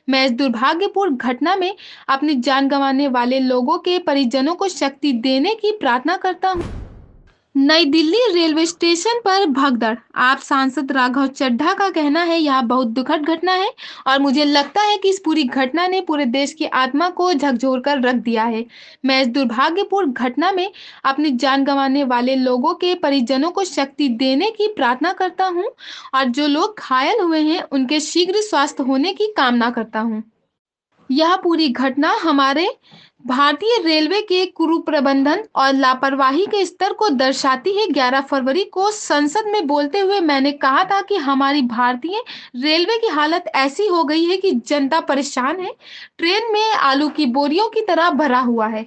मैं इस दुर्भाग्यपूर्ण घटना में अपनी जान गंवाने वाले लोगों के परिजनों को शक्ति देने की प्रार्थना करता हूँ। नई दिल्ली रेलवे स्टेशन पर भगदड़। आप सांसद राघव चड्ढा का कहना है यह बहुत दुखद घटना है और मुझे लगता है कि इस पूरी घटना ने पूरे देश की आत्मा को झकझोर कर रख दिया है। मैं इस दुर्भाग्यपूर्ण घटना में अपनी जान गंवाने वाले लोगों के परिजनों को शक्ति देने की प्रार्थना करता हूँ और जो लोग घायल हुए हैं उनके शीघ्र स्वस्थ होने की कामना करता हूँ। यह पूरी घटना हमारे भारतीय रेलवे के कुप्रबंधन और लापरवाही के स्तर को दर्शाती है। 11 फरवरी को संसद में बोलते हुए मैंने कहा था कि हमारी भारतीय रेलवे की हालत ऐसी हो गई है कि जनता परेशान है। ट्रेन में आलू की बोरियों की तरह भरा हुआ है।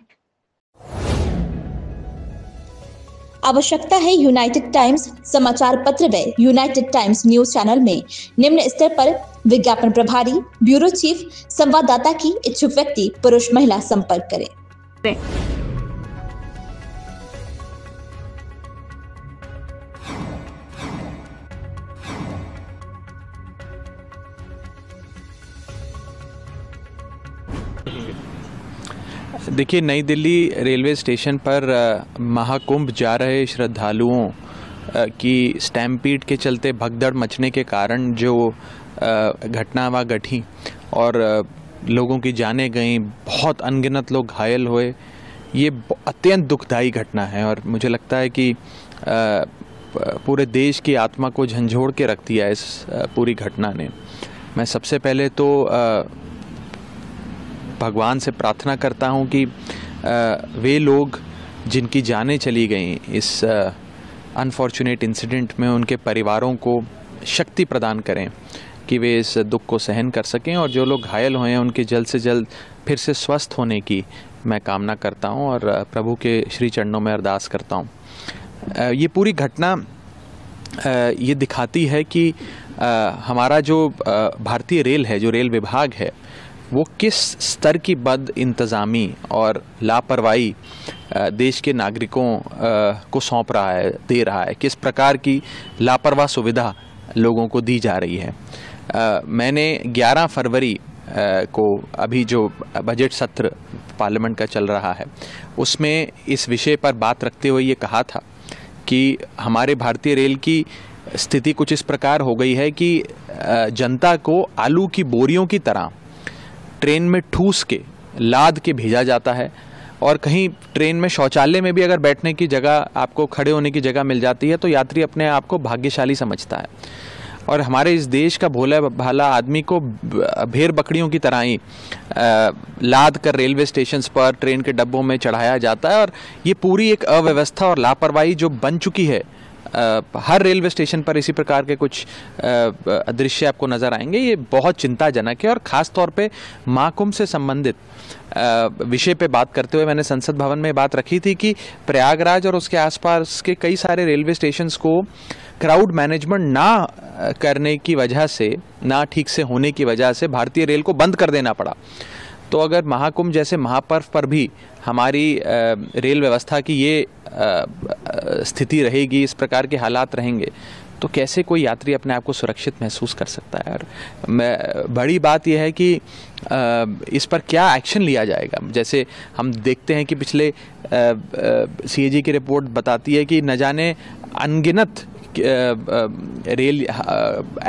आवश्यकता है यूनाइटेड टाइम्स समाचार पत्र व यूनाइटेड टाइम्स न्यूज चैनल में निम्न स्तर पर विज्ञापन प्रभारी, ब्यूरो चीफ, संवाददाता की इच्छुक व्यक्ति पुरुष महिला संपर्क करें। देखिए, नई दिल्ली रेलवे स्टेशन पर महाकुंभ जा रहे श्रद्धालुओं की स्टैम्पीड के चलते भगदड़ मचने के कारण जो घटना वहाँ घटी और लोगों की जानें गईं, बहुत अनगिनत लोग घायल हुए, ये अत्यंत दुखदाई घटना है और मुझे लगता है कि पूरे देश की आत्मा को झंझोड़ के रख दिया इस पूरी घटना ने। मैं सबसे पहले तो भगवान से प्रार्थना करता हूँ कि वे लोग जिनकी जानें चली गईं इस अनफॉर्चुनेट इंसिडेंट में, उनके परिवारों को शक्ति प्रदान करें कि वे इस दुख को सहन कर सकें और जो लोग घायल हुए हैं उनके जल्द से जल्द फिर से स्वस्थ होने की मैं कामना करता हूं और प्रभु के श्री चरणों में अरदास करता हूं। ये पूरी घटना ये दिखाती है कि हमारा जो भारतीय रेल है, जो रेल विभाग है, वो किस स्तर की बद इंतज़ामी और लापरवाही देश के नागरिकों को सौंप रहा है, दे रहा है, किस प्रकार की लापरवाह सुविधा लोगों को दी जा रही है। मैंने 11 फरवरी को अभी जो बजट सत्र पार्लियामेंट का चल रहा है उसमें इस विषय पर बात रखते हुए ये कहा था कि हमारे भारतीय रेल की स्थिति कुछ इस प्रकार हो गई है कि जनता को आलू की बोरियों की तरह ट्रेन में ठूस के लाद के भेजा जाता है और कहीं ट्रेन में शौचालय में भी अगर बैठने की जगह, आपको खड़े होने की जगह मिल जाती है तो यात्री अपने आप को भाग्यशाली समझता है और हमारे इस देश का भोला भाला आदमी को भेड़ बकरियों की तरह ही लाद कर रेलवे स्टेशंस पर, ट्रेन के डब्बों में चढ़ाया जाता है और ये पूरी एक अव्यवस्था और लापरवाही जो बन चुकी है। हर रेलवे स्टेशन पर इसी प्रकार के कुछ दृश्य आपको नज़र आएंगे। ये बहुत चिंताजनक है और ख़ास तौर पे महाकुंभ से संबंधित विषय पे बात करते हुए मैंने संसद भवन में बात रखी थी कि प्रयागराज और उसके आसपास के कई सारे रेलवे स्टेशंस को क्राउड मैनेजमेंट ना करने की वजह से, ना ठीक से होने की वजह से भारतीय रेल को बंद कर देना पड़ा। तो अगर महाकुंभ जैसे महापर्व पर भी हमारी रेल व्यवस्था की ये स्थिति रहेगी, इस प्रकार के हालात रहेंगे, तो कैसे कोई यात्री अपने आप को सुरक्षित महसूस कर सकता है। और बड़ी बात यह है कि इस पर क्या एक्शन लिया जाएगा। जैसे हम देखते हैं कि पिछले CAG की रिपोर्ट बताती है कि न जाने अनगिनत रेल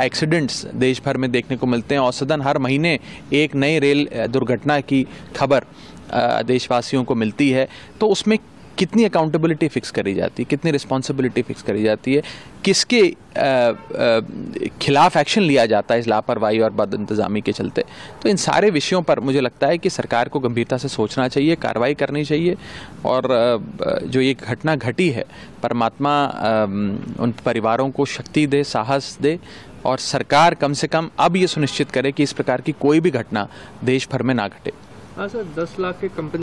एक्सीडेंट्स देश भर में देखने को मिलते हैं। औसतन हर महीने एक नई रेल दुर्घटना की खबर देशवासियों को मिलती है। तो उसमें कितनी अकाउंटेबिलिटी फिक्स करी जाती है, कितनी रिस्पॉन्सिबिलिटी फिक्स करी जाती है, किसके खिलाफ एक्शन लिया जाता है इस लापरवाही और बद इंतज़ामी के चलते। तो इन सारे विषयों पर मुझे लगता है कि सरकार को गंभीरता से सोचना चाहिए, कार्रवाई करनी चाहिए और जो ये घटना घटी है, परमात्मा उन परिवारों को शक्ति दे, साहस दे और सरकार कम से कम अब ये सुनिश्चित करे कि इस प्रकार की कोई भी घटना देश भर में ना घटे। हाँ सर, 10 लाख के कंपनी